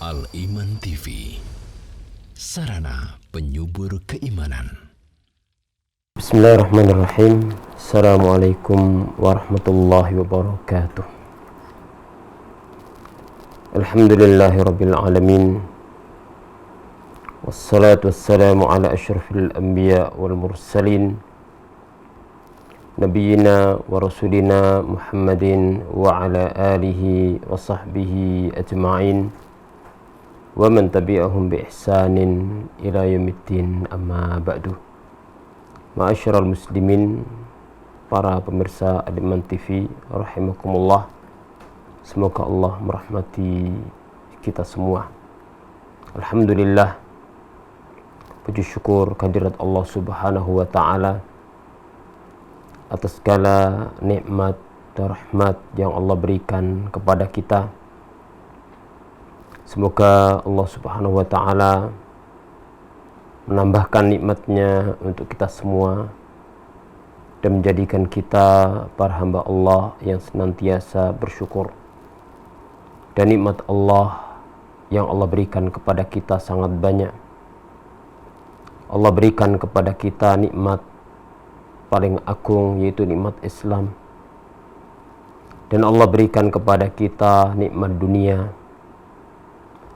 Al-Iman TV, sarana penyubur keimanan. Bismillahirrahmanirrahim. Assalamualaikum warahmatullahi wabarakatuh. Alhamdulillahirabbil alamin. Wassalatu wassalamu ala asyrafil anbiya wal mursalin, nabiyyina wa rasulina Muhammadin wa ala alihi wa sahbihi ajma'in wa man tabi'ahum bi ihsanin ila yaumiddin, amma ba'du. Ma'asyiral muslimin, para pemirsa Al-Iman TV rahimakumullah. Semoga Allah merahmati kita semua. Alhamdulillah, puji syukur kehadirat Allah Subhanahu wa taala atas segala nikmat dan rahmat yang Allah berikan kepada kita. Semoga Allah Subhanahu wa taala menambahkan nikmatnya untuk kita semua dan menjadikan kita para hamba Allah yang senantiasa bersyukur. Dan nikmat Allah yang Allah berikan kepada kita sangat banyak. Allah berikan kepada kita nikmat paling agung, yaitu nikmat Islam. Dan Allah berikan kepada kita nikmat dunia.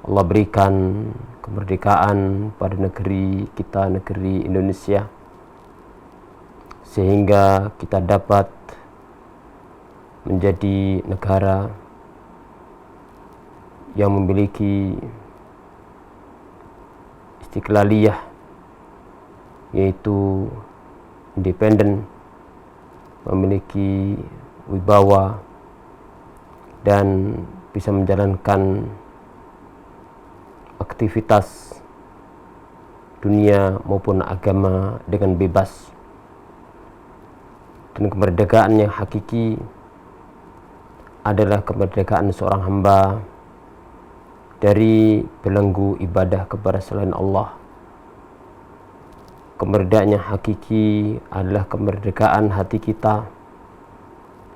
Allah berikan kemerdekaan pada negeri kita, negeri Indonesia, sehingga kita dapat menjadi negara yang memiliki istiqlaliyah, yaitu independen, memiliki wibawa, dan bisa menjalankan aktivitas dunia maupun agama dengan bebas. Dan kemerdekaan yang hakiki adalah kemerdekaan seorang hamba dari belenggu ibadah kepada selain Allah. Kemerdekaan yang hakiki adalah kemerdekaan hati kita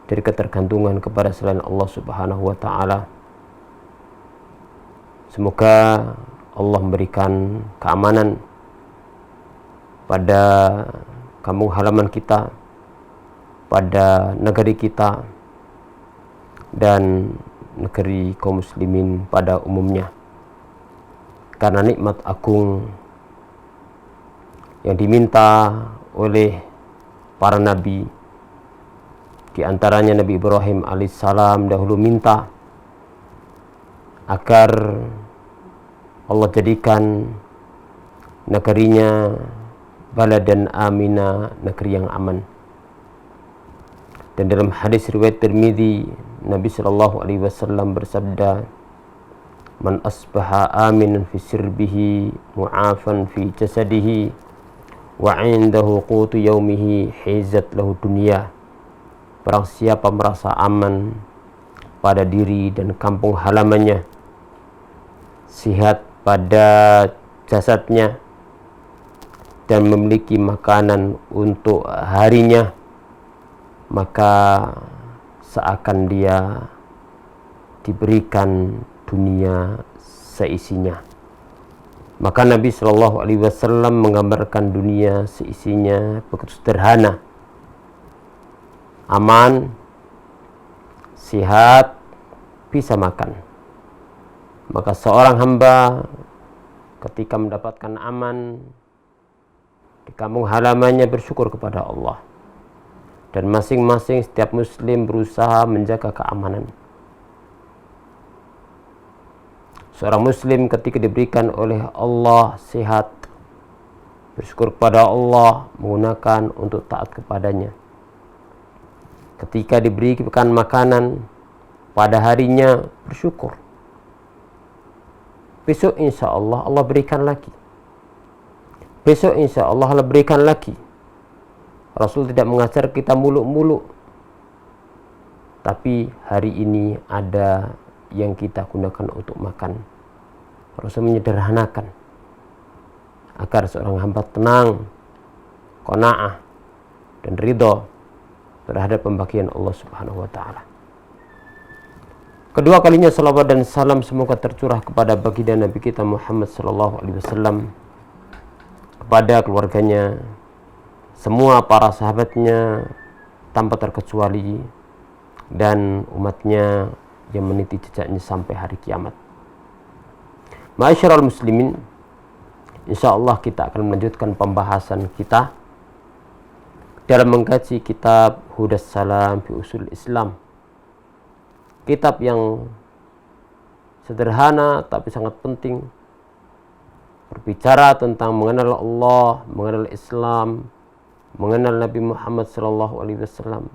dari ketergantungan kepada selain Allah Subhanahu wa taala. Semoga Allah memberikan keamanan pada kampung halaman kita, pada negeri kita, dan negeri kaum muslimin pada umumnya. Karena nikmat agung yang diminta oleh para nabi, di antaranya Nabi Ibrahim alaihissalam dahulu minta agar Allah jadikan negerinya baladan amina, negeri yang aman. Dan dalam hadis riwayat Tirmidzi, Nabi sallallahu alaihi wasallam bersabda, "Man asbaha aminan fi sirbihi mu'afan fi jasadihi wa 'indahu qutu yaumihi hizat lahu dunya." Barang siapa merasa aman pada diri dan kampung halamannya, sehat pada jasadnya, dan memiliki makanan untuk harinya, maka seakan dia diberikan dunia seisinya. Maka Nabi Shallallahu Alaihi Wasallam menggambarkan dunia seisinya begitu sederhana: aman, sehat, bisa makan. Maka seorang hamba ketika mendapatkan aman di kampung halamannya bersyukur kepada Allah. Dan masing-masing setiap muslim berusaha menjaga keamanan. Seorang muslim ketika diberikan oleh Allah sehat, bersyukur kepada Allah, menggunakan untuk taat kepadanya. Ketika diberikan makanan pada harinya, bersyukur. Besok insya Allah Allah berikan lagi. Besok insya Allah Allah berikan lagi. Rasul tidak mengajar kita muluk-muluk, tapi hari ini ada yang kita gunakan untuk makan. Rasul menyederhanakan agar seorang hamba tenang, qanaah, dan ridho terhadap pembagian Allah Subhanahu wa taala. Kedua kalinya salawat dan salam semoga tercurah kepada baginda Nabi kita Muhammad sallallahu alaihi wasallam, kepada keluarganya, semua para sahabatnya tanpa terkecuali, dan umatnya yang meniti jejaknya sampai hari kiamat. Ma'asyiral muslimin, insyaallah kita akan melanjutkan pembahasan kita dalam mengkaji kitab Hudas Salam fi Usul Islam. Kitab yang sederhana tapi sangat penting, berbicara tentang mengenal Allah, mengenal Islam, mengenal Nabi Muhammad sallallahu alaihi wasallam,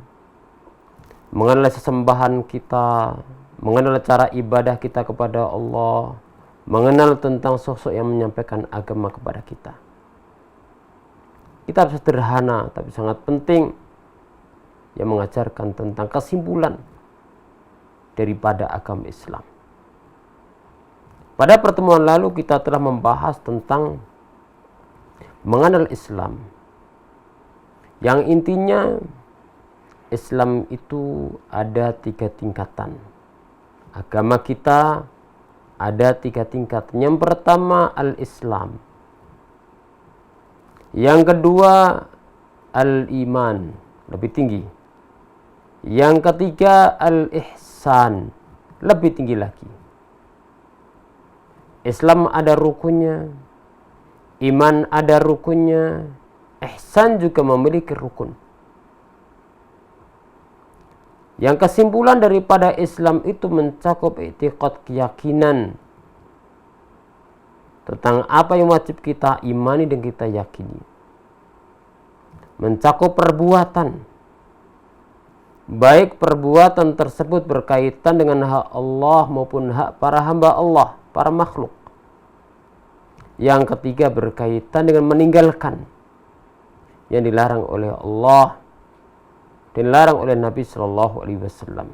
mengenal sesembahan kita, mengenal cara ibadah kita kepada Allah, mengenal tentang sosok yang menyampaikan agama kepada kita. Kitab sederhana tapi sangat penting yang mengajarkan tentang kesimpulan daripada agama Islam. Pada pertemuan lalu kita telah membahas tentang mengenal Islam, yang intinya Islam itu ada 3 tingkatan. Agama kita ada 3 tingkatan. Yang pertama al-Islam, yang kedua al-Iman, lebih tinggi. Yang ketiga al-Ihsan, lebih tinggi lagi. Islam ada rukunnya, iman ada rukunnya, ihsan juga memiliki rukun. Yang kesimpulan daripada Islam itu mencakup i'tiqad, keyakinan tentang apa yang wajib kita imani dan kita yakini. Mencakup perbuatan, baik perbuatan tersebut berkaitan dengan hak Allah maupun hak para hamba Allah, para makhluk. Yang ketiga berkaitan dengan meninggalkan yang dilarang oleh Allah, dilarang oleh Nabi Shallallahu Alaihi Wasallam.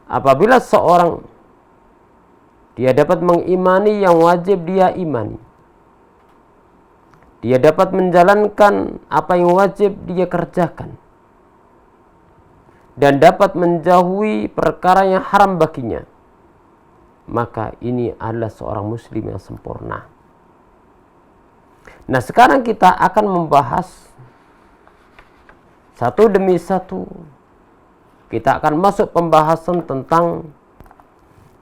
Apabila seorang dia dapat mengimani yang wajib dia imani, dia dapat menjalankan apa yang wajib dia kerjakan, dan dapat menjauhi perkara yang haram baginya, maka ini adalah seorang muslim yang sempurna. Nah, sekarang kita akan membahas satu demi satu. Kita akan masuk pembahasan tentang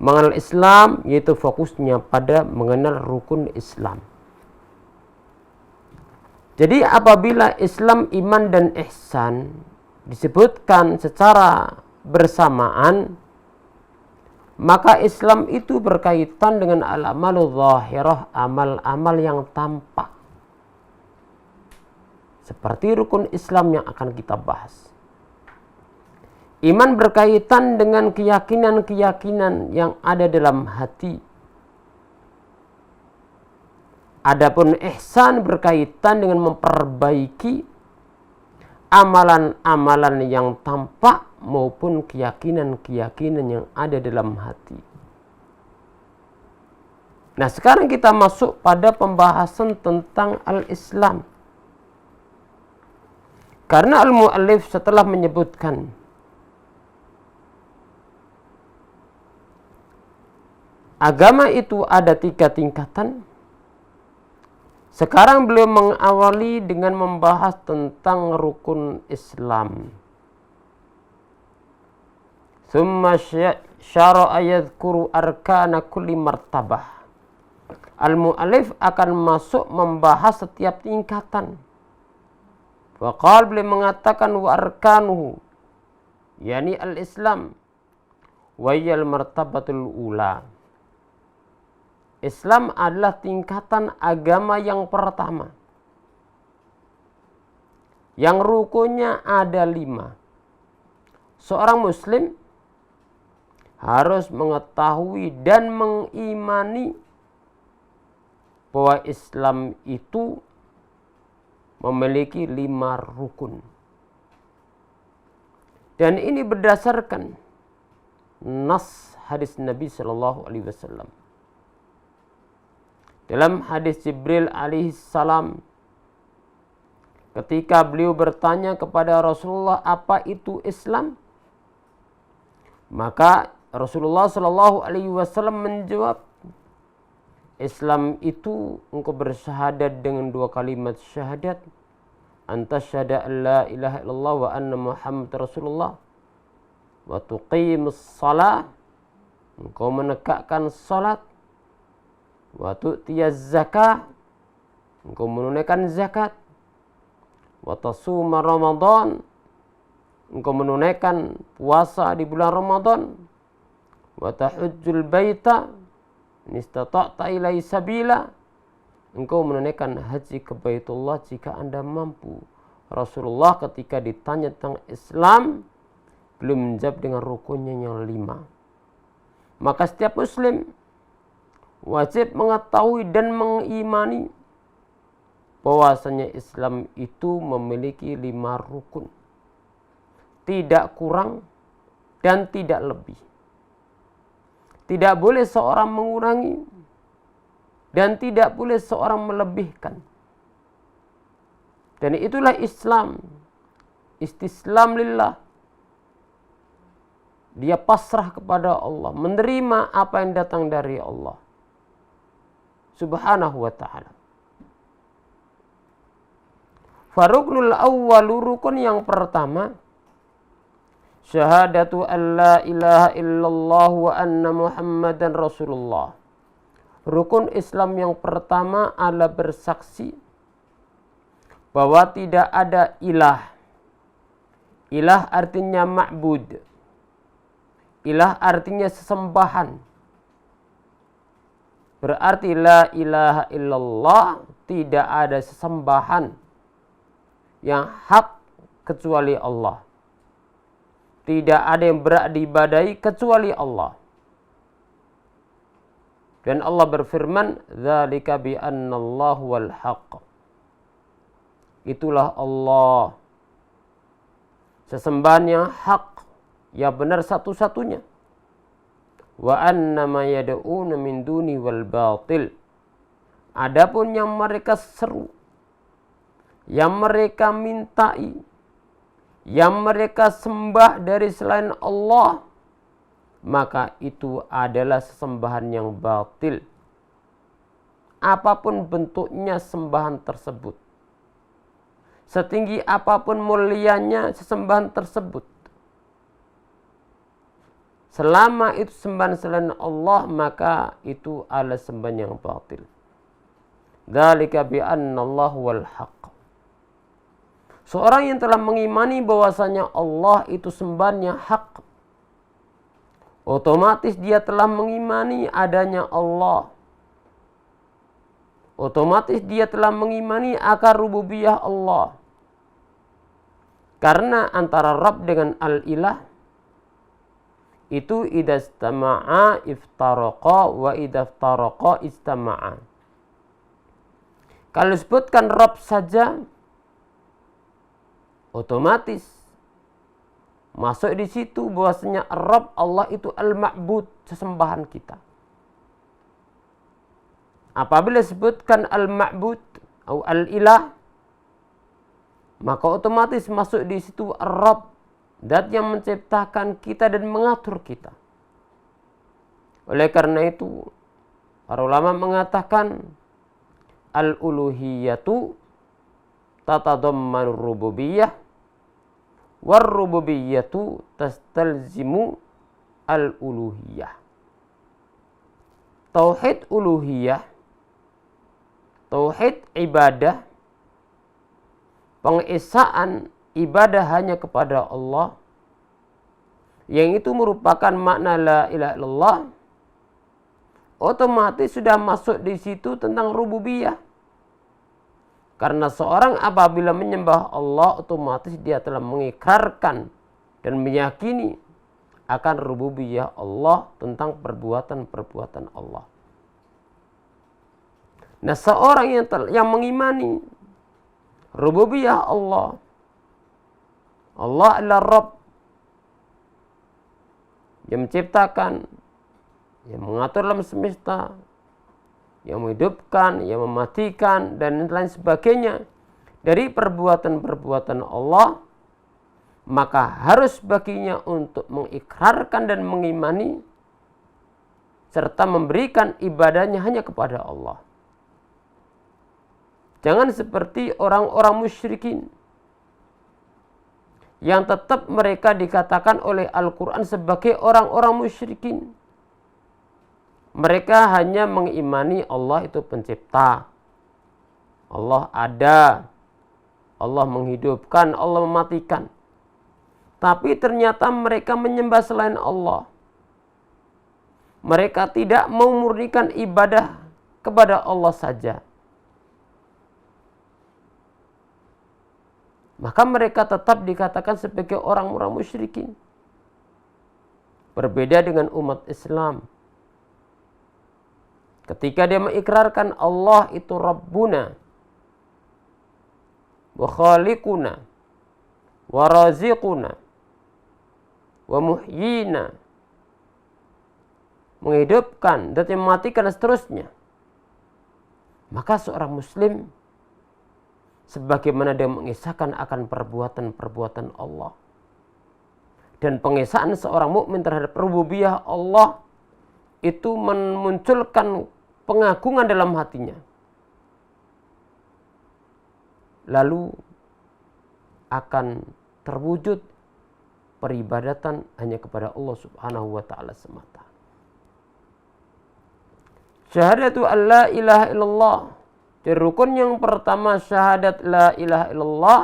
mengenal Islam, yaitu fokusnya pada mengenal rukun Islam. Jadi apabila Islam, iman, dan ihsan disebutkan secara bersamaan, maka Islam itu berkaitan dengan al-amalul zahirah, amal-amal yang tampak. Seperti rukun Islam yang akan kita bahas. Iman berkaitan dengan keyakinan-keyakinan yang ada dalam hati. Adapun ihsan berkaitan dengan memperbaiki amalan-amalan yang tampak maupun keyakinan-keyakinan yang ada dalam hati. Nah, sekarang kita masuk pada pembahasan tentang al-Islam. Karena al-mu'allif setelah menyebutkan agama itu ada 3 tingkatan, sekarang beliau mengawali dengan membahas tentang rukun Islam. Tsumma syara'a yadhkuru arkana kulli martabah. Al-mu'allif akan masuk membahas setiap tingkatan. Waqal beliau mengatakan wa arkanuhu, yakni al-Islam, wa yal martabatul ula. Islam adalah tingkatan agama yang pertama, yang rukunnya ada 5. Seorang muslim harus mengetahui dan mengimani bahwa Islam itu memiliki 5 rukun. Dan ini berdasarkan nas hadis Nabi Sallallahu Alaihi Wasallam. Dalam hadis Jibril alaihissalam, ketika beliau bertanya kepada Rasulullah apa itu Islam, maka Rasulullah Shallallahu Alaihi Wasallam menjawab, Islam itu engkau bersyahadat dengan 2 kalimat syahadat, antasyhada an la ilaha illallah wa anna Muhammad Rasulullah, wa tuqimus shalah, engkau menegakkan salat, wa tu'tiyaz zakah, engkau menunaikan zakat, wa tasuma Ramadan, engkau menunaikan puasa di bulan Ramadan, wa tahujjul baita in istata'ta ilaihi sabila, engkau menunaikan haji ke Baitullah jika Anda mampu. Rasulullah ketika ditanya tentang Islam belum menjawab dengan rukunnya yang 5. Maka setiap muslim wajib mengetahui dan mengimani bahwasanya Islam itu memiliki 5 rukun, tidak kurang dan tidak lebih. Tidak boleh seorang mengurangi dan tidak boleh seorang melebihkan. Dan itulah Islam. Istislam lillah. Dia pasrah kepada Allah, menerima apa yang datang dari Allah Subhanahu wa ta'ala. Faruknul awwalu, rukun yang pertama, syahadatu an la ilaha illallah wa anna Muhammadan Rasulullah. Rukun Islam yang pertama adalah bersaksi bahwa tidak ada ilah. Ilah artinya ma'bud. Ilah artinya sesembahan. Berarti la ilaha illallah, tidak ada sesembahan yang hak kecuali Allah. Tidak ada yang berhak diibadahi kecuali Allah. Dan Allah berfirman, "Dzalika bi annallahu wal haqq." Itulah Allah, sesembahan yang hak, yang benar satu-satunya. Wa anna ma yad'una min duni wal batil. Adapun yang mereka seru, yang mereka mintai, yang mereka sembah dari selain Allah, maka itu adalah sesembahan yang batil. Apapun bentuknya sembahan tersebut, setinggi apapun mulianya sesembahan tersebut, selama itu sembahan selain Allah, maka itu adalah sembahan yang batil. Dzalika bi annallahu wal haqq. Seorang yang telah mengimani bahwasanya Allah itu sembahan yang hak, otomatis dia telah mengimani adanya Allah. Otomatis dia telah mengimani akan rububiyah Allah. Karena antara Rabb dengan Al-Ilah itu idastama'a iftaraqa wa idaftaraqa istama'a. Kalau disebutkan Rabb saja, otomatis masuk di situ bahwasanya Rabb Allah itu al-ma'bud, sesembahan kita. Apabila disebutkan al-ma'bud atau al-ilah, maka otomatis masuk di situ Rabb, zat yang menciptakan kita dan mengatur kita. Oleh karena itu, para ulama mengatakan al-uluhiyatu tatadammanur rububiyah, war rububiyatu tastalzimu al-uluhiyah. Tauhid uluhiyah, tauhid ibadah, pengesaan ibadah hanya kepada Allah, yang itu merupakan makna la ilaha illallah, otomatis sudah masuk di situ tentang rububiyah. Karena seorang apabila menyembah Allah, otomatis dia telah mengikrarkan dan meyakini akan rububiyah Allah, tentang perbuatan-perbuatan Allah. Nah, seorang yang mengimani rububiyah Allah, Allah adalah Rabb yang menciptakan, yang mengatur alam semesta, yang menghidupkan, yang mematikan, dan lain sebagainya dari perbuatan-perbuatan Allah, maka harus baginya untuk mengikrarkan dan mengimani serta memberikan ibadahnya hanya kepada Allah. Jangan seperti orang-orang musyrikin yang tetap mereka dikatakan oleh Al-Quran sebagai orang-orang musyrikin. Mereka hanya mengimani Allah itu pencipta. Allah ada. Allah menghidupkan, Allah mematikan. Tapi ternyata mereka menyembah selain Allah. Mereka tidak memurnikan ibadah kepada Allah saja. Maka mereka tetap dikatakan sebagai orang-orang musyrikin. Berbeda dengan umat Islam. Ketika dia mengikrarkan Allah itu Rabbuna, wa khaliquna, wa raziquna, wa muhyina, menghidupkan dan mematikan dan seterusnya, maka seorang muslim sebagaimana dia mengisahkan akan perbuatan-perbuatan Allah dan pengisahan seorang mukmin terhadap rububiyah Allah itu memunculkan pengagungan dalam hatinya, lalu akan terwujud peribadatan hanya kepada Allah Subhanahu wa taala semata. Syahadatu an la ilaha illallah. Di rukun yang pertama syahadat la ilaha illallah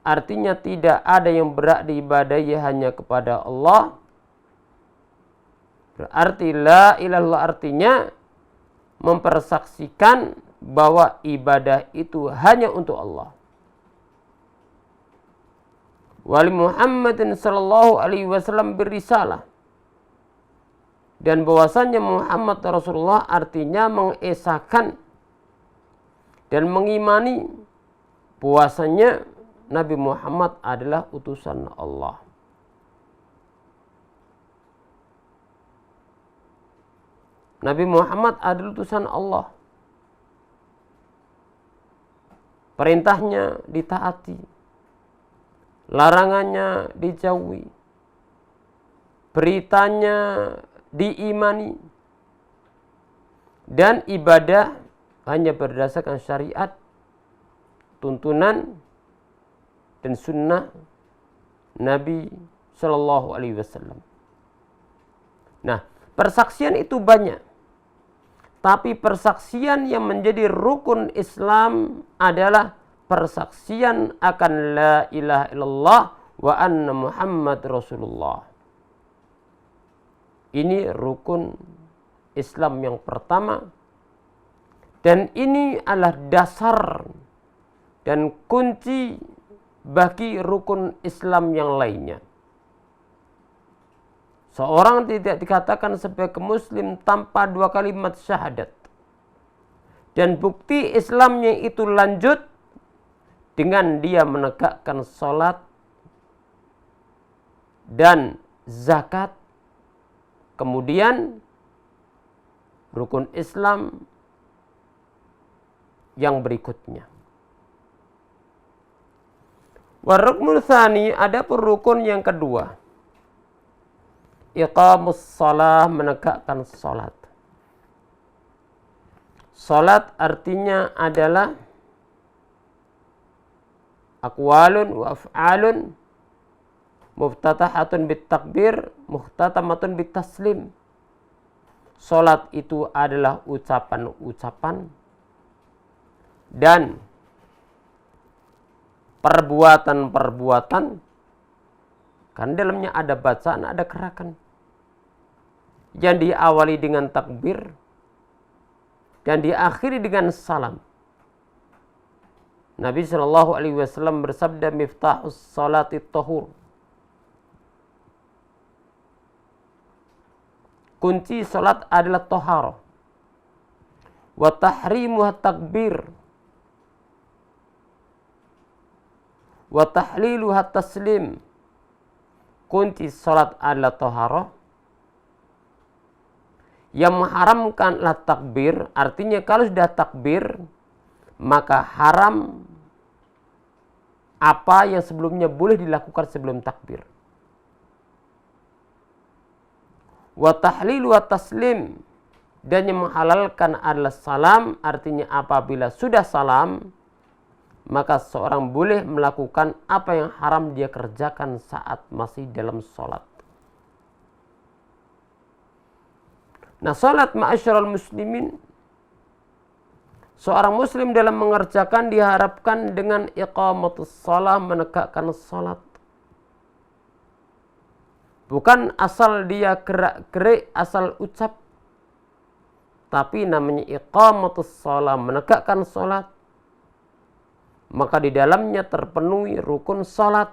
artinya tidak ada yang berhak diibadahi hanya kepada Allah. Berarti la ilaha illallah artinya mempersaksikan bahwa ibadah itu hanya untuk Allah. Wali Muhammadin sallallahu alaihi wasallam berisalah. Dan bahwasannya Muhammad Rasulullah artinya mengesahkan dan mengimani bahwasanya Nabi Muhammad adalah utusan Allah. Nabi Muhammad adalah utusan Allah. Perintahnya ditaati, larangannya dijauhi, beritanya diimani, dan ibadah hanya berdasarkan syariat, tuntunan, dan sunnah Nabi Shallallahu Alaihi Wasallam. Nah, persaksian itu banyak, tapi persaksian yang menjadi rukun Islam adalah persaksian akan la ilaha illallah wa anna Muhammad Rasulullah. Ini rukun Islam yang pertama. Dan ini adalah dasar dan kunci bagi rukun Islam yang lainnya. Seorang tidak dikatakan sebagai muslim tanpa dua kalimat syahadat. Dan bukti Islamnya itu lanjut dengan dia menegakkan sholat dan zakat. Kemudian rukun Islam yang berikutnya. Waruknul tsani, ada rukun yang kedua. Iqamus shalah, menegakkan salat. Salat artinya adalah aqwalun wa af'alun muftatahatun bit takbir, muhtatamatun bit taslim. Salat itu adalah ucapan-ucapan dan perbuatan-perbuatan, kan dalamnya ada bacaan, ada gerakan yang diawali dengan takbir dan diakhiri dengan salam. Nabi Shallallahu Alaihi Wasallam bersabda, miftahus salati tahur. Kunci salat adalah taharah. Wa tahrimuha takbir. Wa tahliluha taslim. Kunci salat adalah taharah. Yang mengharamkanlah takbir, artinya kalau sudah takbir, maka haram apa yang sebelumnya boleh dilakukan sebelum takbir. Wa tahlil wa taslim, dan yang menghalalkan adalah salam, artinya apabila sudah salam maka seorang boleh melakukan apa yang haram dia kerjakan saat masih dalam sholat. Nah, sholat ma'asyiral muslimin, seorang muslim dalam mengerjakan diharapkan dengan iqamatus shalah, menegakkan salat. Bukan asal dia gerak-gerik, asal ucap. Tapi namanya iqamatus shalah, menegakkan salat. Maka di dalamnya terpenuhi rukun salat.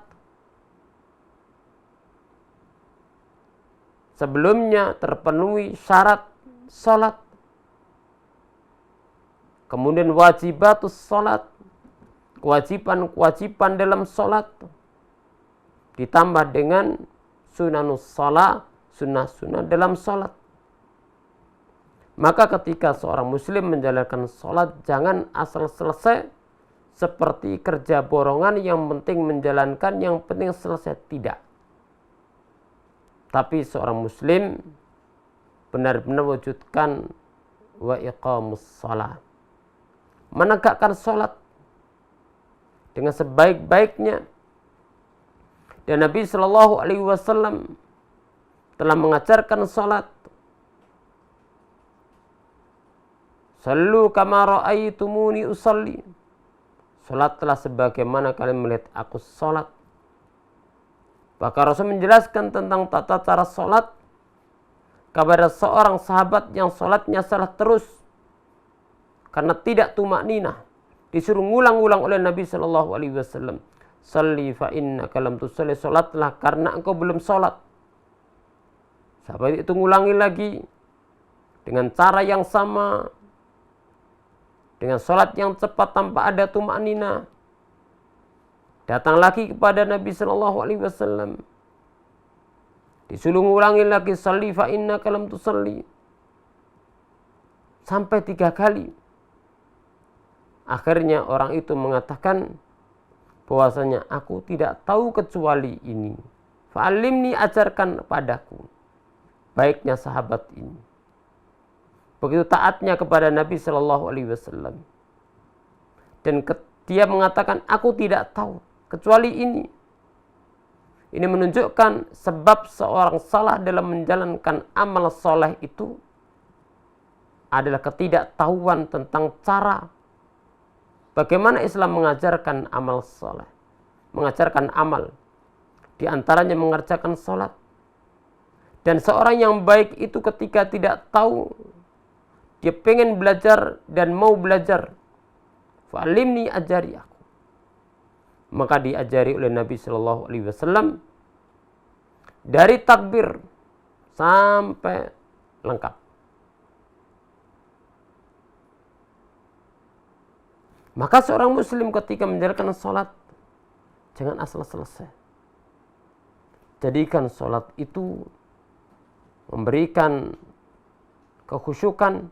Sebelumnya terpenuhi syarat salat. Kemudian wajibatus salat, kewajiban-kewajiban dalam salat, ditambah dengan sunanus salat, sunnah-sunnah dalam salat. Maka ketika seorang muslim menjalankan salat, jangan asal selesai seperti kerja borongan, yang penting menjalankan, yang penting selesai. Tidak. Tapi seorang muslim benar-benar wujudkan wa iqamus salat, menegakkan salat dengan sebaik-baiknya. Dan Nabi Shallallahu Alaihi Wasallam telah mengajarkan salat. Sallu kama ra'aitumuni usalli. Salatlah sebagaimana kalian melihat aku salat. Bahkan Rasul menjelaskan tentang tata cara salat kepada seorang sahabat yang salatnya salah terus karena tidak tumakninah, disuruh ngulang-ulang oleh Nabi Shallallahu Alaihi Wasallam. Salli fa innaka lam tusalli, salatlah karena engkau belum salat. Sahabat itu ngulangi lagi dengan cara yang sama, dengan salat yang cepat tanpa ada tumakninah. Datang lagi kepada Nabi Shallallahu Alaihi Wasallam, disuruh ngulangi lagi, salli fa innaka lam tusalli, sampai 3 kali. Akhirnya orang itu mengatakan bahwasanya aku tidak tahu kecuali ini. Fa'alimni, ajarkan padaku. Baiknya sahabat ini, begitu taatnya kepada Nabi Shallallahu Alaihi Wasallam. Dan dia mengatakan aku tidak tahu kecuali ini. Ini menunjukkan sebab seorang salah dalam menjalankan amal soleh itu adalah ketidaktahuan tentang cara bagaimana Islam mengajarkan amal soleh, mengajarkan amal, di antaranya mengerjakan sholat. Dan seorang yang baik itu ketika tidak tahu, dia pengen belajar dan mau belajar, fa'alimni, ajari aku. Maka diajari oleh Nabi Shallallahu Alaihi Wasallam dari takbir sampai lengkap. Maka seorang muslim ketika menjalankan sholat, jangan asal selesai. Jadikan sholat itu memberikan kekhusyukan,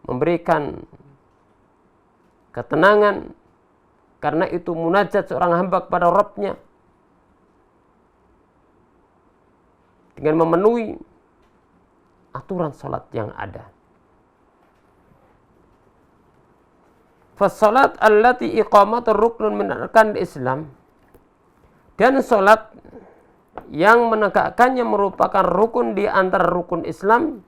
memberikan ketenangan, karena itu munajat seorang hamba kepada Rabb-nya dengan memenuhi aturan sholat yang ada. Fasalat allati iqamatu ruknun min arkan Islam, dan salat yang menegakkannya merupakan rukun di antara rukun Islam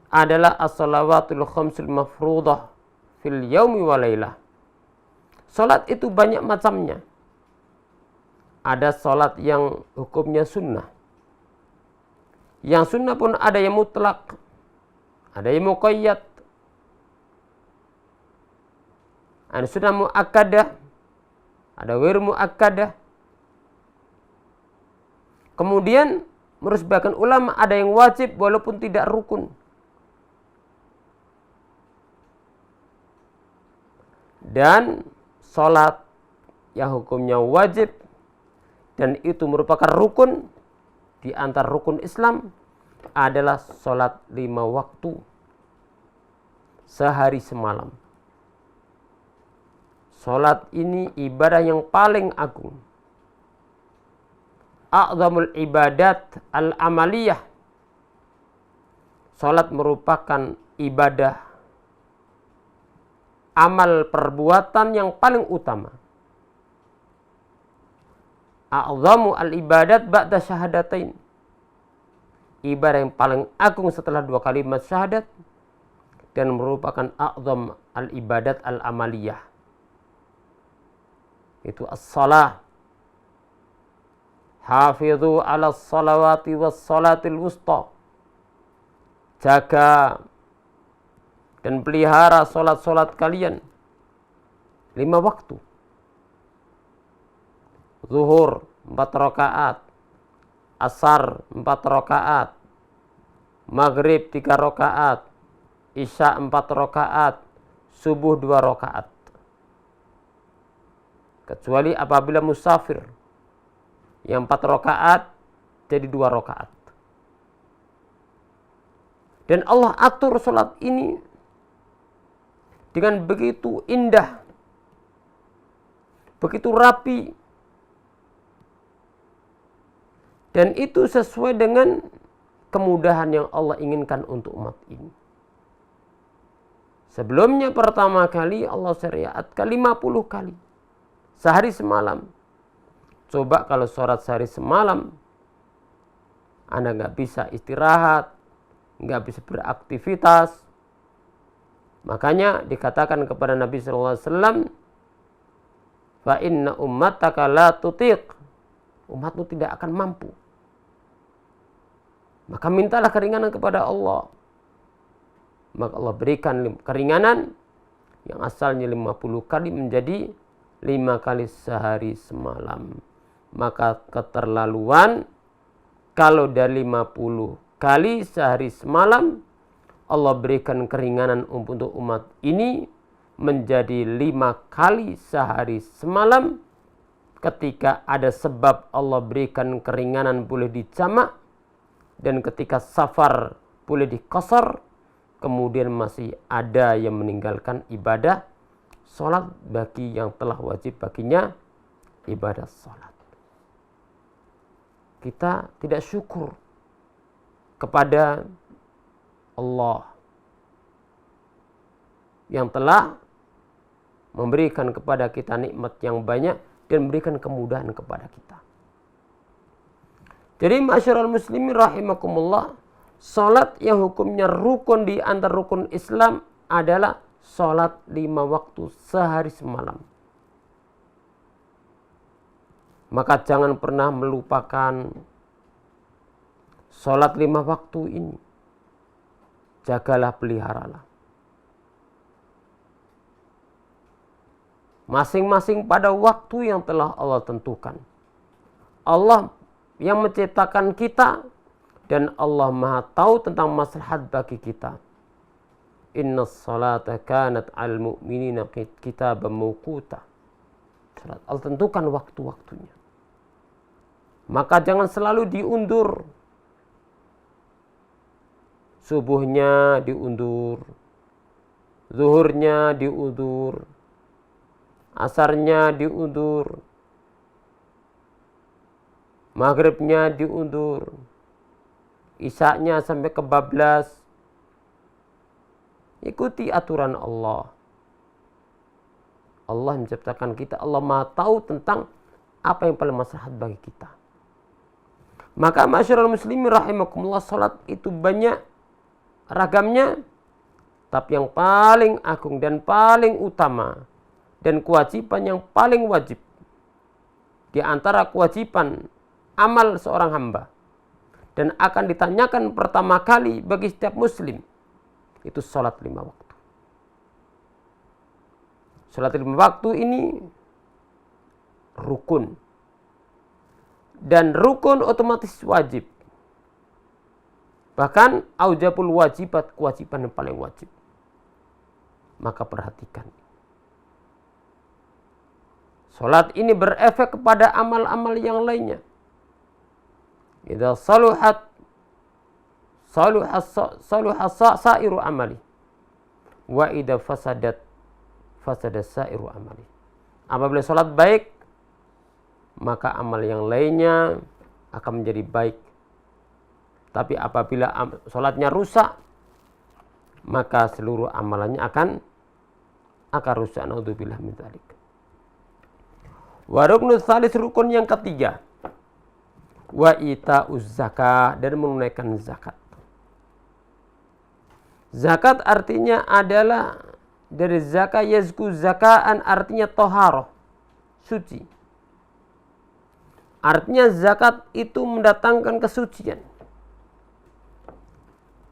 adalah as-salawatul khamsul mafruḍah fil yaumi wa lailah. Salat itu banyak macamnya. Ada salat yang hukumnya sunnah. Yang sunnah pun ada yang mutlak, ada yang muqayyad. Ada sunnah muakkadah, ada ghair muakkadah. Kemudian menurut sebagian ulama ada yang wajib walaupun tidak rukun. Dan salat yang hukumnya wajib dan itu merupakan rukun di antara rukun Islam adalah salat 5 waktu sehari semalam. Salat ini ibadah yang paling agung. A'zamul ibadat al-amaliyah. Salat merupakan ibadah amal perbuatan yang paling utama. A'zamu al-ibadat ba'da syahadatain. Ibadah yang paling agung setelah 2 kalimat syahadat dan merupakan a'zam al-ibadat al-amaliyah. Itu as-salah. Hafidhu ala salawati was salatil wusta. Jaga dan pelihara solat-solat kalian 5 waktu. Zuhur 4 rakaat, asar 4 rakaat, maghrib 3 rakaat, isya 4 rakaat, subuh 2 rakaat. Kecuali apabila musafir, yang 4 rakaat jadi 2 rakaat. Dan Allah atur salat ini dengan begitu indah, begitu rapi, dan itu sesuai dengan kemudahan yang Allah inginkan untuk umat ini. Sebelumnya pertama kali Allah syariatkan 50 kali sehari semalam. Coba kalau sholat sehari semalam, Anda nggak bisa istirahat, nggak bisa beraktivitas. Makanya dikatakan kepada Nabi SAW, fa inna ummataka la tutiq. Umatmu tidak akan mampu. Maka mintalah keringanan kepada Allah. Maka Allah berikan keringanan yang asalnya 50 kali menjadi 5 kali sehari semalam. Maka keterlaluan kalau dari 50 kali sehari semalam Allah berikan keringanan untuk umat ini menjadi 5 kali sehari semalam. Ketika ada sebab Allah berikan keringanan boleh dijamak, dan ketika safar boleh diqasar. Kemudian masih ada yang meninggalkan ibadah salat bagi yang telah wajib baginya ibadah salat. Kita tidak syukur kepada Allah yang telah memberikan kepada kita nikmat yang banyak dan memberikan kemudahan kepada kita. Jadi masyarul muslimin rahimakumullah, salat yang hukumnya rukun di antara rukun Islam adalah salat 5 waktu sehari semalam. Maka jangan pernah melupakan salat 5 waktu ini. Jagalah, peliharalah. Masing-masing pada waktu yang telah Allah tentukan. Allah yang menciptakan kita dan Allah Maha tahu tentang maslahat bagi kita. Innas salata kanat al mu'minina kitaban mawquta. Allah tentukan waktu-waktunya. Maka jangan selalu diundur. Subuhnya diundur, zuhurnya diundur, asarnya diundur, maghribnya diundur, isyaknya sampai kebablas. Ikuti aturan Allah. Allah menciptakan kita, Allah Maha tahu tentang apa yang paling maslahat bagi kita. Maka masyarul muslimin rahimakumullah, salat itu banyak ragamnya, tapi yang paling agung dan paling utama dan kewajiban yang paling wajib di antara kewajiban amal seorang hamba dan akan ditanyakan pertama kali bagi setiap muslim, itu salat 5 waktu. Salat 5 waktu ini rukun, dan rukun otomatis wajib. Bahkan aujabul wajibat, kewajiban yang paling wajib. Maka perhatikan. Salat ini berefek kepada amal-amal yang lainnya. Idza saluhat sa'iru amali wa idza fasada sairu amali. Apabila sholat baik, maka amal yang lainnya akan menjadi baik. Tapi apabila sholatnya rusak, maka seluruh amalannya akan rusak. Naudzubillah min dzalik. Wa ruknus tsalis, rukun yang ketiga, wa ita'uz zakah, dan menunaikan zakat. Zakat artinya adalah dari zakah, yazku zakaan, artinya toharoh, suci. Artinya zakat itu mendatangkan kesucian.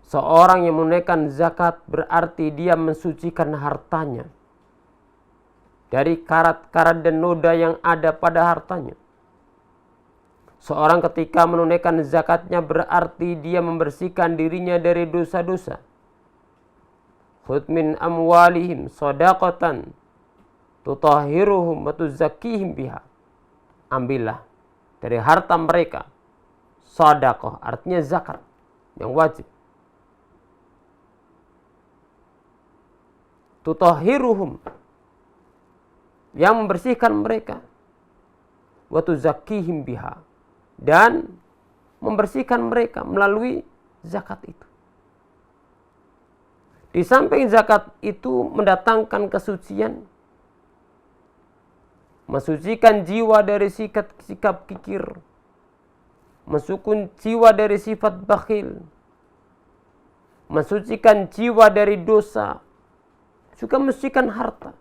Seorang yang menunaikan zakat berarti dia mensucikan hartanya dari karat-karat dan noda yang ada pada hartanya. Seorang ketika menunaikan zakatnya berarti dia membersihkan dirinya dari dosa-dosa. Khudh min amwalihim shadaqatan tutahhiruhum wa tuzakkihim biha. Ambillah dari harta mereka sedekah, artinya zakat yang wajib. Tutahhiruhum, yang membersihkan mereka, wa tuzakkihim biha, dan membersihkan mereka melalui zakat itu. Di samping zakat itu mendatangkan kesucian, mensucikan jiwa dari sikap kikir, mensucikan jiwa dari sifat bakhil, mensucikan jiwa dari dosa, juga mensucikan harta.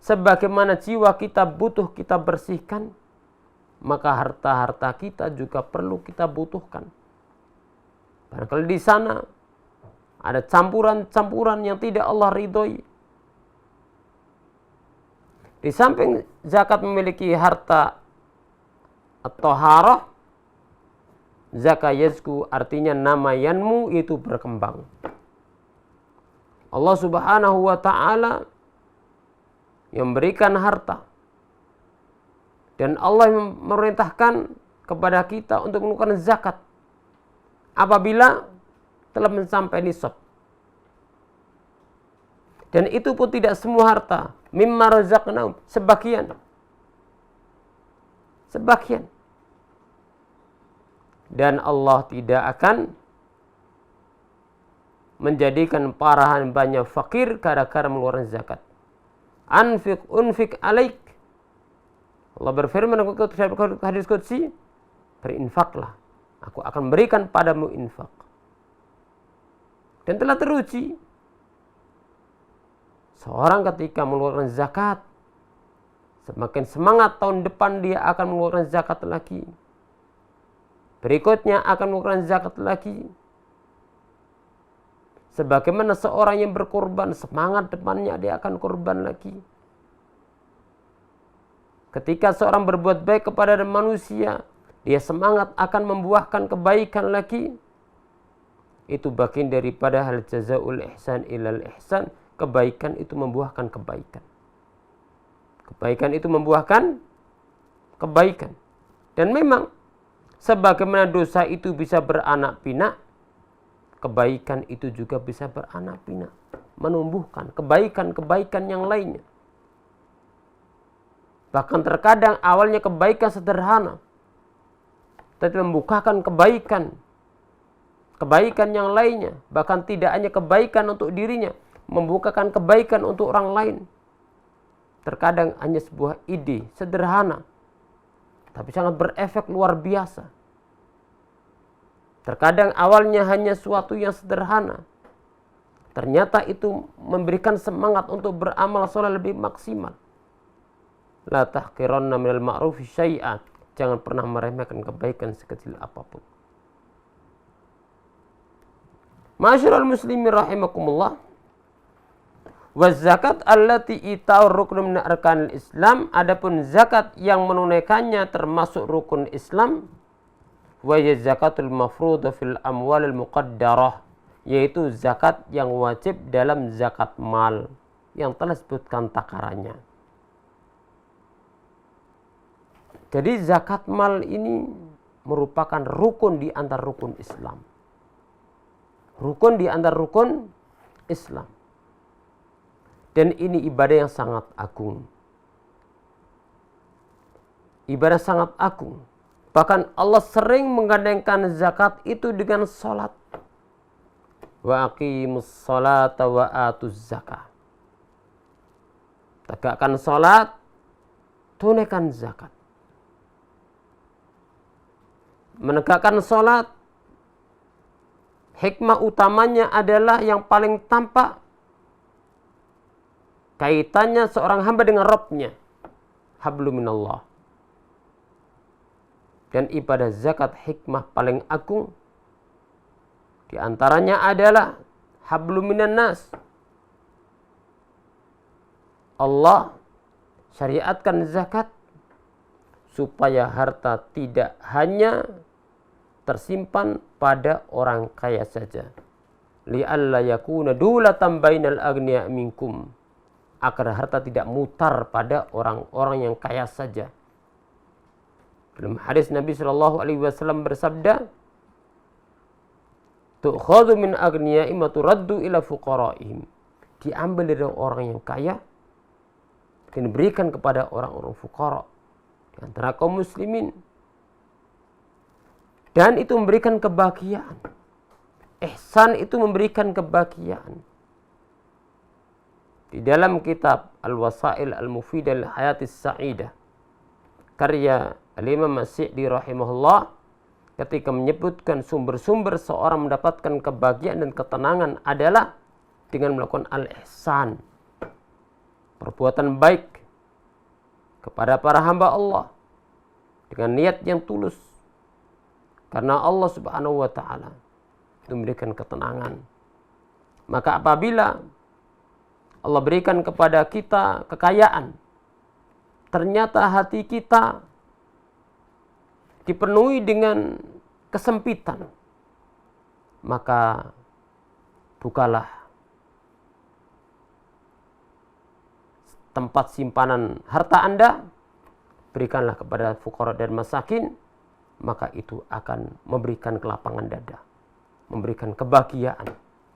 Sebagaimana jiwa kita butuh kita bersihkan, maka harta-harta kita juga perlu kita butuhkan. Barangkali di sana ada campuran-campuran yang tidak Allah ridhoi. Di samping zakat memiliki harta atau harah, zakat yazku artinya nama yanmu, itu berkembang. Allah Subhanahu wa ta'ala yang memberikan harta, dan Allah memerintahkan kepada kita untuk menunaikan zakat apabila telah mencapai nisab. Dan itu pun tidak semua harta. Mimma razaqnahum, sebagian. Dan Allah tidak akan menjadikan para hambanya fakir gara-gara mengeluarkan zakat. Unfik alaik. Allah berfirman dalam hadis qudsi, berinfaklah, aku akan berikan padamu infak. Dan telah teruji, seorang ketika mengeluarkan zakat, semakin semangat tahun depan dia akan mengeluarkan zakat lagi. Berikutnya akan mengeluarkan zakat lagi. Sebagaimana seorang yang berkorban, semangat depannya dia akan korban lagi. Ketika seorang berbuat baik kepada manusia, dia semangat akan membuahkan kebaikan lagi. Itu bagian daripada hal jazaul ihsan ilal ihsan. Kebaikan itu membuahkan kebaikan. Kebaikan itu membuahkan kebaikan. Dan memang sebagaimana dosa itu bisa beranak pinak, kebaikan itu juga bisa beranak pinak, menumbuhkan kebaikan-kebaikan yang lainnya. Bahkan terkadang awalnya kebaikan sederhana, tapi membukakan kebaikan yang lainnya. Bahkan tidak hanya kebaikan untuk dirinya, membukakan kebaikan untuk orang lain. Terkadang hanya sebuah ide sederhana, tapi sangat berefek luar biasa. Terkadang awalnya hanya suatu yang sederhana, ternyata itu memberikan semangat untuk beramal soleh lebih maksimal. La tahqiranna minal ma'rufi syai'an. Jangan pernah meremehkan kebaikan sekecil apapun. Ma'asyiral muslimin rahimakumullah. Wa zakat allati ita'ur rukun min arkanil Islam. Adapun zakat yang menunaikannya termasuk rukun Islam. Wa zakatul mafruḍah fil amwalil muqaddarah, yaitu zakat yang wajib dalam zakat mal yang telah disebutkan takarannya. Jadi zakat mal ini merupakan rukun di antara rukun Islam. Rukun di antara rukun Islam. Dan ini ibadah yang sangat agung. ibadah sangat agung. Bahkan Allah sering menggandengkan zakat itu dengan salat. Wa aqimus salata wa atuz zakah. Tegakkan salat, tunaikan zakat. Menegakkan salat, hikmah utamanya adalah yang paling tampak kaitannya seorang hamba dengan Rabb-nya. Hablum minallah. Dan ibadah zakat hikmah paling agung di antaranya adalah hablum minan nas. Allah syariatkan zakat supaya harta tidak hanya tersimpan pada orang kaya saja. Li'alla yakuna dulatan bainal aghniya minkum. Agar harta tidak mutar pada orang-orang yang kaya saja. Dalam hadis Nabi SAW bersabda, tu'khadhu min aghniya'im wa turaddu ila fuqara'ihim. Diambil dari orang yang kaya dan diberikan kepada orang-orang fuqara di antara kaum muslimin. Dan itu memberikan kebahagiaan. Ihsan itu memberikan kebahagiaan. Di dalam kitab Al-Wasail Al-Mufidah Al-Hayatis Sa'idah, karya Al-Imam As-Sa'di rahimahullah, ketika menyebutkan sumber-sumber seorang mendapatkan kebahagiaan dan ketenangan adalah dengan melakukan al-ihsan, perbuatan baik kepada para hamba Allah dengan niat yang tulus karena Allah Subhanahu wa taala, itu memberikan ketenangan. Maka apabila Allah berikan kepada kita kekayaan, ternyata hati kita dipenuhi dengan kesempitan, maka bukalah tempat simpanan harta Anda, berikanlah kepada fuqara dan masakin, maka itu akan memberikan kelapangan dada, memberikan kebahagiaan.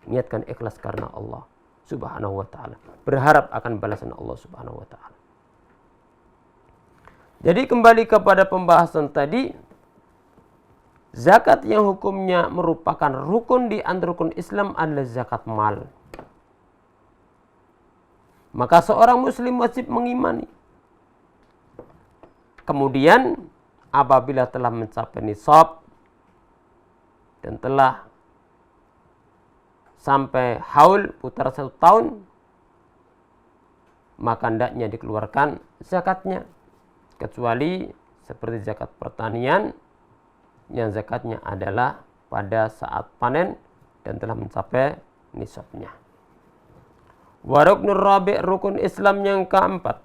Niatkan ikhlas karena Allah Subhanahu wa ta'ala, berharap akan balasan Allah Subhanahu wa ta'ala. Jadi kembali kepada pembahasan tadi, zakat yang hukumnya merupakan rukun di antara rukun Islam adalah zakat mal. Maka seorang muslim wajib mengimani. Kemudian apabila telah mencapai nisab dan telah sampai haul putar 1 tahun, maka hendaknya dikeluarkan zakatnya. Kecuali seperti zakat pertanian yang zakatnya adalah pada saat panen dan telah mencapai nisabnya. Wa ruknur rabi', rukun Islam yang keempat,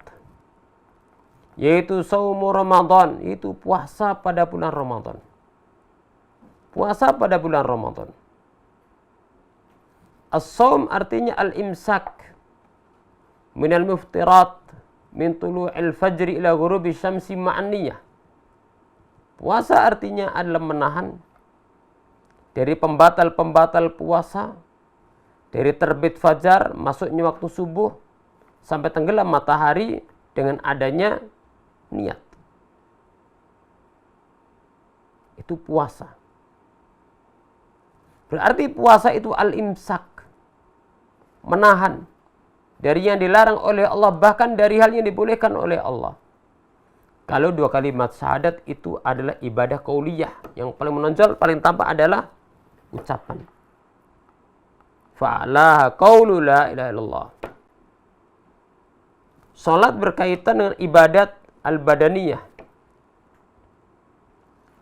yaitu saumu Ramadan, itu puasa pada bulan Ramadan. Puasa pada bulan Ramadan. As-saum artinya al-imsak minal muftirat min tulu'il fajri ila ghurubi syamsi ma'niyah. Puasa artinya adalah menahan dari pembatal-pembatal puasa, dari terbit fajar, masuknya waktu subuh, sampai tenggelam matahari dengan adanya niat. Itu puasa. Berarti puasa itu al-imsak, menahan dari yang dilarang oleh Allah, bahkan dari hal yang dibolehkan oleh Allah. Kalau 2 kalimat syahadat itu adalah ibadah qauliyah, yang paling menonjol, paling tampak adalah ucapan. Fa'alaha qaulu la ilaha illallah. Salat berkaitan dengan ibadat al-badaniyah.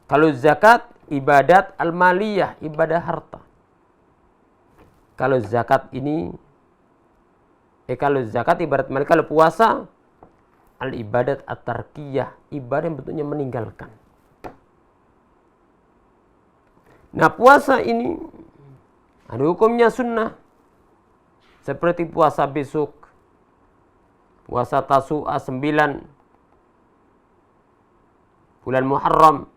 Kalau zakat, ibadat al-maliyah, ibadah harta. Kalau zakat ini kalau zakat ibarat mali, kalau puasa al-ibadat at-tarkiyah, ibadah yang bentuknya meninggalkan. Nah, puasa ini ada hukumnya sunnah, seperti puasa besok, puasa Tasu'a 9 bulan Muharram,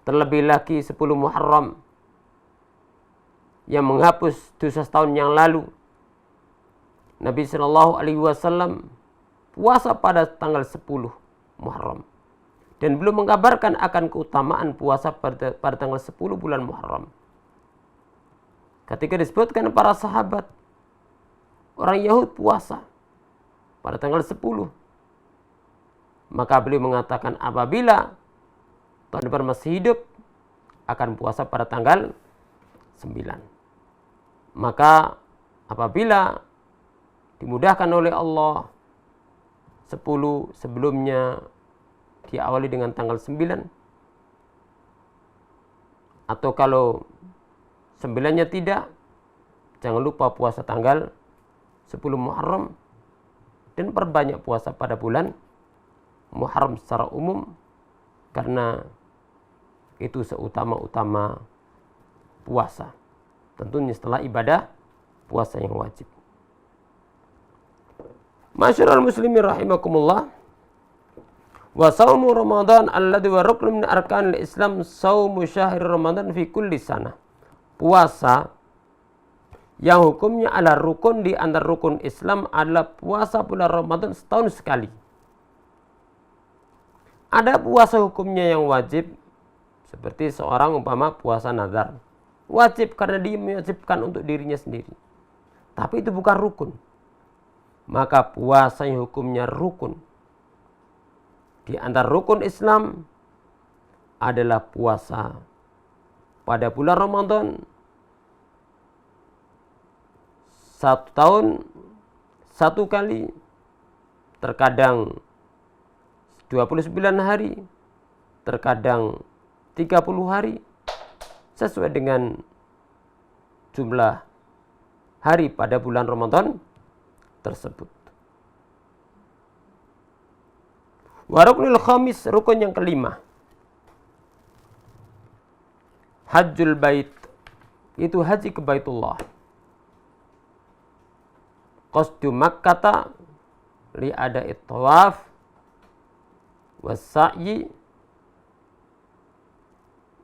terlebih lagi 10 Muharram yang menghapus dosa setahun yang lalu. Nabi SAW puasa pada tanggal 10 Muharram. Dan belum mengabarkan akan keutamaan puasa pada tanggal 10 bulan Muharram. Ketika disebutkan para sahabat, orang Yahudi puasa pada tanggal 10. Maka beliau mengatakan apabila tahun depan masih hidup, akan puasa pada tanggal 9. Maka apabila dimudahkan oleh Allah 10 sebelumnya diawali dengan tanggal 9, atau kalau 9-nya tidak, jangan lupa puasa tanggal 10 Muharram dan perbanyak puasa pada bulan Muharram secara umum, karena itu seutama-utama puasa, tentunya setelah ibadah puasa yang wajib. Masyarul muslimin rahimakumullah, wa saumu Ramadan alladhi wa rukun min arkanil Islam saumu syahr Ramadan fi kulli sana. Puasa yang hukumnya adalah rukun di antara rukun Islam adalah puasa bulan Ramadan setahun sekali. Ada puasa hukumnya yang wajib, seperti seorang umpama puasa nazar. Wajib karena dia mewajibkan untuk dirinya sendiri. Tapi itu bukan rukun. Maka puasa yang hukumnya rukun di antara rukun Islam adalah puasa pada bulan Ramadan 1 tahun 1 kali, terkadang 29 hari, terkadang 30 hari, sesuai dengan jumlah hari pada bulan Ramadan tersebut. Wa ruknul khamis, rukun yang kelima, Hajjul Bait, itu haji ke Baitullah. Qasdu Makkata li ada'it tawaf was-sa'yi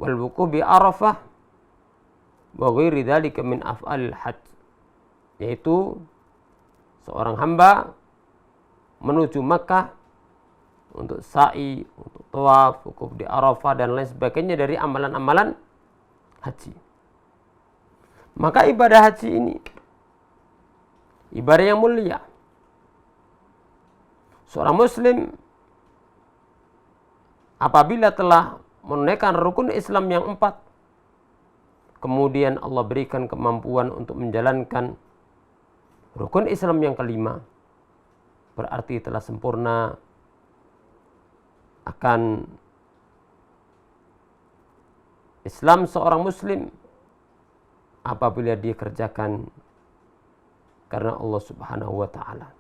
wal wuquf bi Arafah wa ghairi dzalika min af'alil hajj, yaitu seorang hamba menuju Makkah untuk sa'i, untuk tawaf, wukuf di Arafah dan lain sebagainya dari amalan-amalan haji. Maka ibadah haji ini ibadah yang mulia. Seorang muslim apabila telah menunaikan rukun Islam yang 4, kemudian Allah berikan kemampuan untuk menjalankan rukun Islam yang kelima, berarti telah sempurna akan Islam seorang muslim apabila dia kerjakan karena Allah Subhanahu wa taala.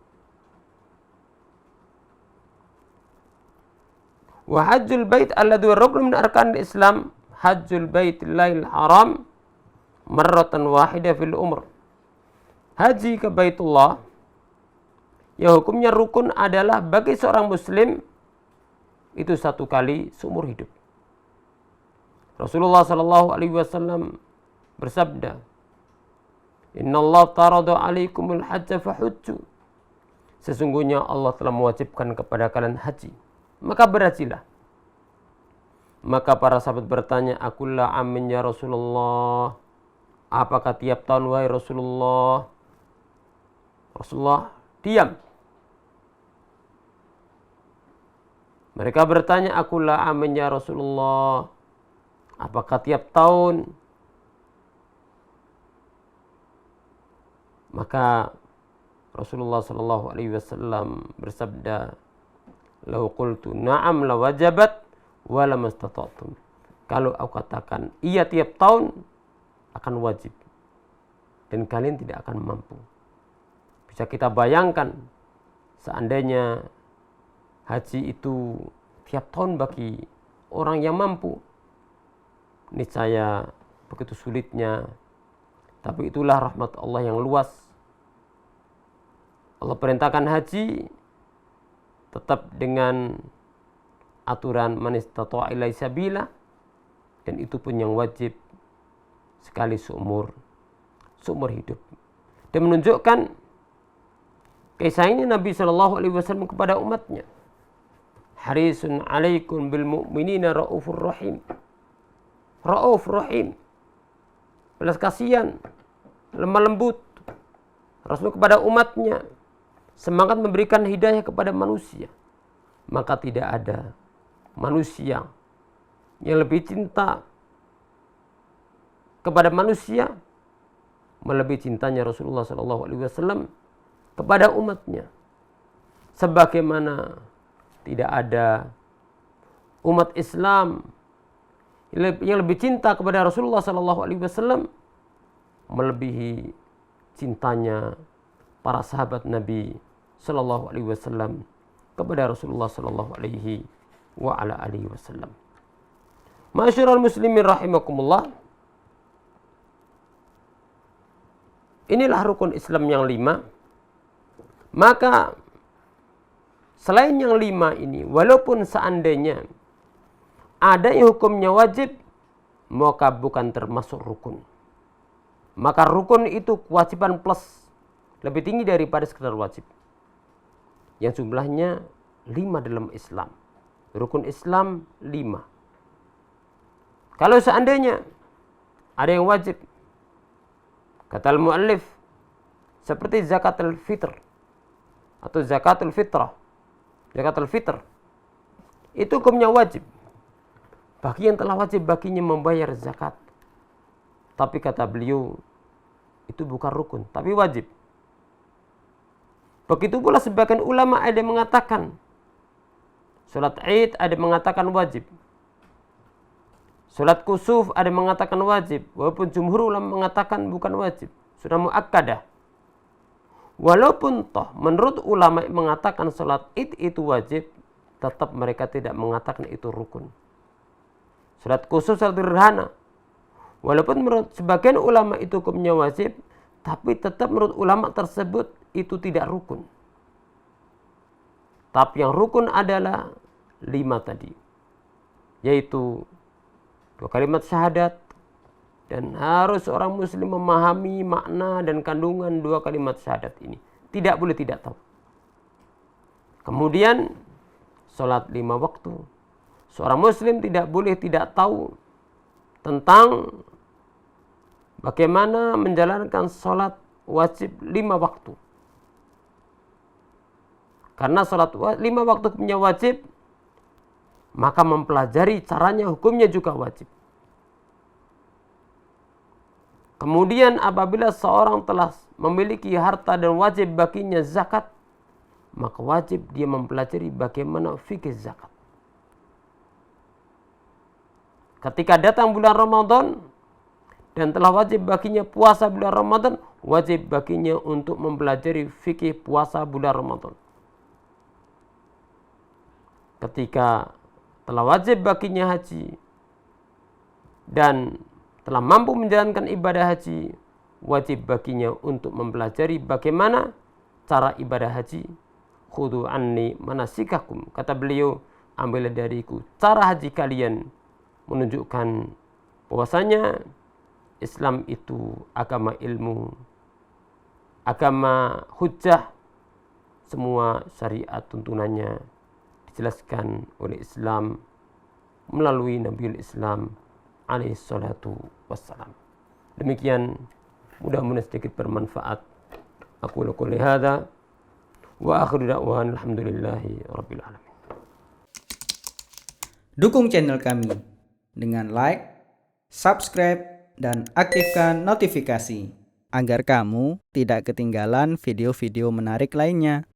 Wa hajjul bait alladhi rukun min arkanil Islam, hajjul baitillahil haram marratan wahidah fil umr. Haji ke Baitullah yang hukumnya rukun adalah bagi seorang muslim itu 1 kali seumur hidup. Rasulullah sallallahu alaihi wasallam bersabda, "Innallaha tarada 'alaikumul hajja fahujju." Sesungguhnya Allah telah mewajibkan kepada kalian haji, maka berhajilah. Maka para sahabat bertanya, "Akulla amin ya Rasulullah?" Apakah tiap tahun wahai Rasulullah? Rasulullah diam. Mereka bertanya, "Akulla amin ya Rasulullah?" Apakah tiap tahun? Maka Rasulullah sallallahu alaihi wasallam bersabda, "Lau qultu na'am la wajabat wa lam istata'tum." Kalau aku katakan iya tiap tahun, akan wajib dan kalian tidak akan mampu. Bisa kita bayangkan seandainya haji itu tiap tahun bagi orang yang mampu, niscaya begitu sulitnya. Tapi itulah rahmat Allah yang luas. Allah perintahkan haji tetap dengan aturan man istata'a ilaihi sabila, dan itu pun yang wajib sekali seumur hidup. Dan menunjukkan Kisah ini Nabi SAW kepada umatnya. Harisun alaikum bil mu'minina ra'ufur rahim. Ra'uf rahim. Belas kasihan, lemah lembut. Rasul kepada umatnya. Semangat memberikan hidayah kepada manusia. Maka tidak ada manusia yang lebih cinta kepada manusia melebihi cintanya Rasulullah SAW kepada umatnya. Sebagaimana tidak ada umat Islam yang lebih cinta kepada Rasulullah SAW melebihi cintanya para sahabat Nabi SAW kepada Rasulullah SAW. Ma'asyiral muslimin rahimakumullah. Inilah rukun Islam yang 5. Maka selain yang 5 ini, walaupun seandainya ada yang hukumnya wajib, maka bukan termasuk rukun. Maka rukun itu kewajiban plus, lebih tinggi daripada sekedar wajib. Yang jumlahnya 5 dalam Islam. Rukun Islam 5. Kalau seandainya ada yang wajib, kata al-muallif, seperti zakatul fitr atau zakatul fitrah. Zakatul fitr itu hukumnya wajib. Bagi yang telah wajib baginya membayar zakat. Tapi kata beliau, itu bukan rukun, tapi wajib. Begitu pula sebagian ulama ada yang mengatakan salat Id, ada yang mengatakan wajib. Salat kusuf ada yang mengatakan wajib, walaupun jumhur ulama mengatakan bukan wajib, sudah muakkadah. Walaupun toh menurut ulama yang mengatakan salat Id itu wajib, tetap mereka tidak mengatakan itu rukun. Salat kusuf salat gerhana, walaupun menurut sebagian ulama itu hukumnya wajib, tapi tetap menurut ulama tersebut itu tidak rukun. Tapi yang rukun adalah 5 tadi, yaitu 2 kalimat syahadat, dan harus orang muslim memahami makna dan kandungan 2 kalimat syahadat ini. Tidak boleh tidak tahu. Kemudian sholat 5 waktu. Seorang muslim tidak boleh tidak tahu tentang bagaimana menjalankan sholat wajib 5 waktu. Karena sholat 5 waktu punya wajib, maka mempelajari caranya, hukumnya juga wajib. Kemudian apabila seorang telah memiliki harta dan wajib baginya zakat, maka wajib dia mempelajari bagaimana fikih zakat. Ketika datang bulan Ramadan dan telah wajib baginya puasa bulan Ramadan, wajib baginya untuk mempelajari fikih puasa bulan Ramadan. Ketika telah wajib baginya haji dan telah mampu menjalankan ibadah haji, wajib baginya untuk mempelajari bagaimana cara ibadah haji. Khudhu anni manasikakum, kata beliau, ambillah dariku cara haji kalian, menunjukkan bahwasanya Islam itu agama ilmu, agama hujjah. Semua syariat tuntunannya dijelaskan oleh Islam melalui Nabiul Islam alaihi salatu wassalam. Demikian, mudah-mudahan sedikit bermanfaat. Aku qouli hadza wa akhiru da'wana alhamdulillahi rabbil alamin. Dukung channel kami dengan like, subscribe, dan aktifkan notifikasi agar kamu tidak ketinggalan video-video menarik lainnya.